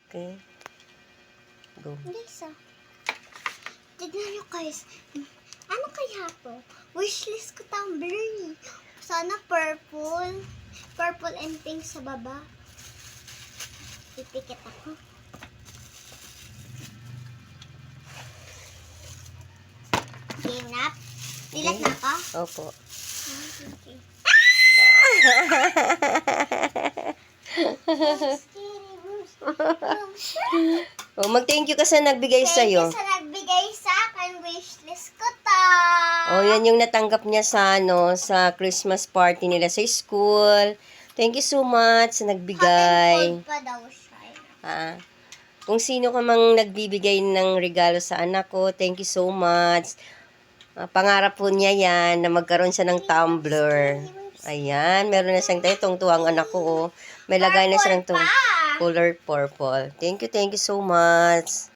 Okay. Go. Guys, tignan nyo guys. Ano kaya to? Wishlist ko tumbler eh. Sana purple. Purple and pink sa baba. Pipikit ako. Game na. Nilat na ako? Opo. Okay. Mag-thank you ka sa nagbigay sa'yo. Thank you sa nagbigay sa akin. Wishlist ko to. Yan yung natanggap niya sa sa Christmas party nila sa school. Thank you so much sa Hot and nagbigay. cold pa daw siya. Kung sino ka mang nagbibigay ng regalo sa anak ko, thank you so much. Pangarap po niya yan na magkaroon siya ng tumbler. Ayan, meron na siyang tuwang anak ko. May lagay na siya ng color purple. Thank you so much.